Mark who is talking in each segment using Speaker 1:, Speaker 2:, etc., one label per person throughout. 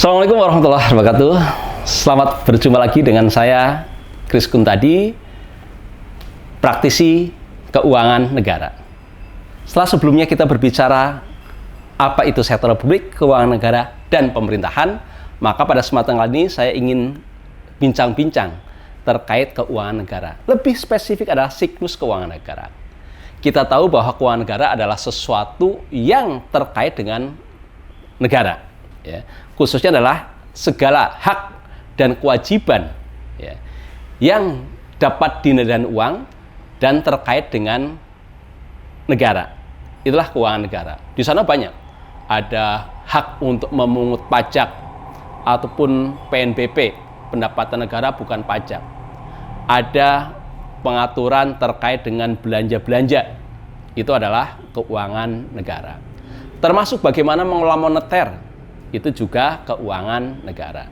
Speaker 1: Assalamualaikum warahmatullahi wabarakatuh. Selamat berjumpa lagi dengan saya, Kris Kuntadi, praktisi keuangan negara. Setelah sebelumnya kita berbicara apa itu sektor publik, keuangan negara, dan pemerintahan, maka pada kesempatan kali ini saya ingin bincang-bincang terkait keuangan negara. Lebih spesifik adalah siklus keuangan negara. Kita tahu bahwa keuangan negara adalah sesuatu yang terkait dengan negara, ya. Khususnya adalah segala hak dan kewajiban, ya, yang dapat dinilai dengan uang dan terkait dengan negara. Itulah keuangan negara. Di sana banyak. Ada hak untuk memungut pajak ataupun PNBP, pendapatan negara bukan pajak. Ada pengaturan terkait dengan belanja-belanja. Itu adalah keuangan negara. Termasuk bagaimana mengelola moneter. Itu juga keuangan negara.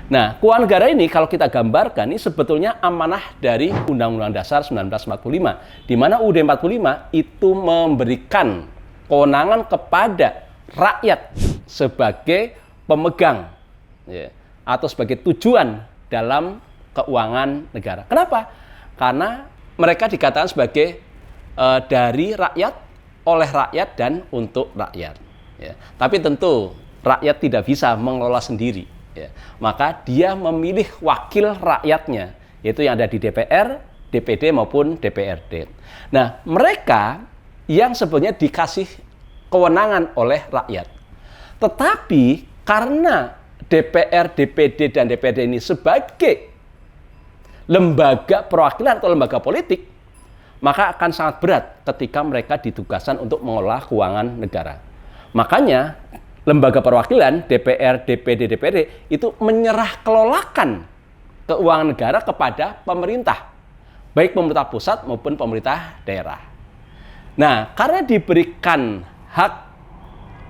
Speaker 1: Nah, keuangan negara ini kalau kita gambarkan ini sebetulnya amanah dari Undang-Undang Dasar 1945, di mana UUD 45 itu memberikan kewenangan kepada rakyat sebagai pemegang, ya, atau sebagai tujuan dalam keuangan negara. Kenapa? Karena mereka dikatakan sebagai dari rakyat, oleh rakyat, dan untuk rakyat. Ya. Tapi tentu rakyat tidak bisa mengelola sendiri, ya. Maka dia memilih wakil rakyatnya, yaitu yang ada di DPR, DPD maupun DPRD. Nah, mereka yang sebenarnya dikasih kewenangan oleh rakyat. Tetapi karena DPR, DPD, dan DPRD ini sebagai lembaga perwakilan atau lembaga politik, maka akan sangat berat ketika mereka ditugaskan untuk mengelola keuangan negara. Makanya lembaga perwakilan DPR, DPD, DPRD itu menyerah kelolakan keuangan negara kepada pemerintah, baik pemerintah pusat maupun pemerintah daerah. Nah, karena diberikan hak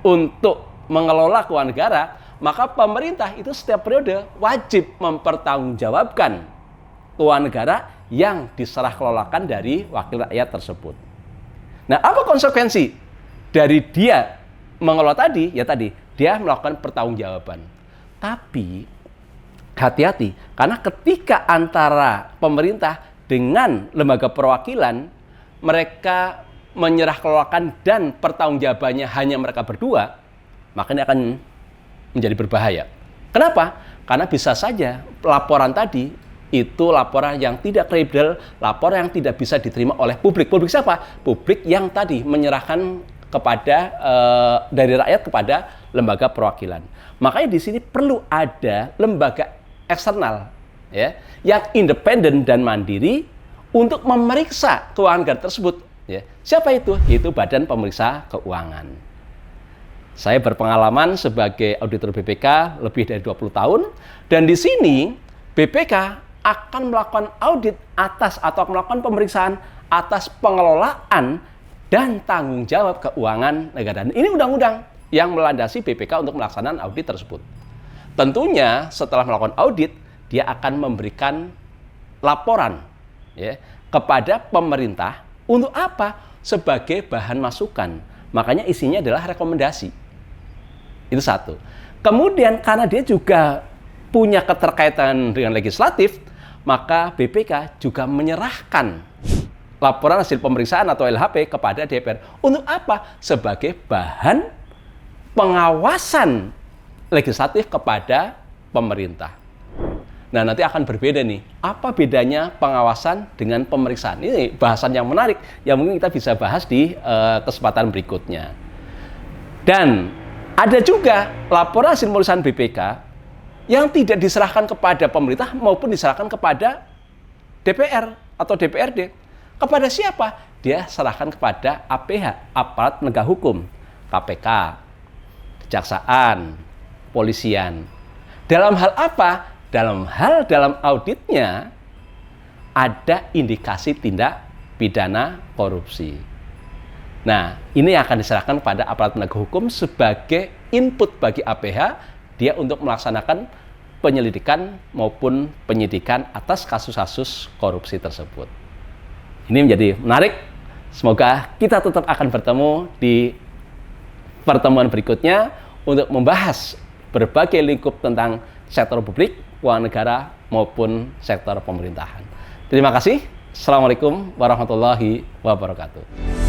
Speaker 1: untuk mengelola keuangan negara, maka pemerintah itu setiap periode wajib mempertanggungjawabkan keuangan negara yang diserah kelolakan dari wakil rakyat tersebut. Nah, apa konsekuensi dari dia mengelola tadi? Ya tadi, dia melakukan pertanggungjawaban. Tapi hati-hati, karena ketika antara pemerintah dengan lembaga perwakilan mereka menyerah kelolakan dan pertanggungjawabannya hanya mereka berdua, maka ini akan menjadi berbahaya. Kenapa? Karena bisa saja laporan tadi itu laporan yang tidak kredibel, laporan yang tidak bisa diterima oleh publik. Publik siapa? Publik yang tadi menyerahkan kepada dari rakyat kepada lembaga perwakilan. Makanya di sini perlu ada lembaga eksternal, ya, yang independen dan mandiri untuk memeriksa keuangan negara tersebut. Ya. Siapa itu? Itu Badan Pemeriksa Keuangan. Saya berpengalaman sebagai auditor BPK lebih dari 20 tahun, dan di sini BPK akan melakukan audit atas atau melakukan pemeriksaan atas pengelolaan dan tanggung jawab keuangan negara. Dan ini undang-undang yang melandasi BPK untuk melaksanakan audit tersebut. Tentunya setelah melakukan audit, dia akan memberikan laporan, ya, kepada pemerintah untuk apa? Sebagai bahan masukan. Makanya isinya adalah rekomendasi. Itu satu. Kemudian karena dia juga punya keterkaitan dengan legislatif, maka BPK juga menyerahkan laporan hasil pemeriksaan atau LHP kepada DPR. Untuk apa? Sebagai bahan pengawasan legislatif kepada pemerintah. Nah, nanti akan berbeda nih. Apa bedanya pengawasan dengan pemeriksaan? Ini bahasan yang menarik yang mungkin kita bisa bahas di kesempatan berikutnya. Dan ada juga laporan hasil pemeriksaan BPK yang tidak diserahkan kepada pemerintah maupun diserahkan kepada DPR atau DPRD. Kepada siapa? Dia serahkan kepada APH, aparat penegak hukum, KPK, kejaksaan, polisian. Dalam hal apa? Dalam auditnya ada indikasi tindak pidana korupsi. Nah, ini akan diserahkan kepada aparat penegak hukum sebagai input bagi APH dia untuk melaksanakan penyelidikan maupun penyidikan atas kasus-kasus korupsi tersebut. Ini menjadi menarik. Semoga kita tetap akan bertemu di pertemuan berikutnya untuk membahas berbagai lingkup tentang sektor publik, keuangan negara, maupun sektor pemerintahan. Terima kasih. Assalamualaikum warahmatullahi wabarakatuh.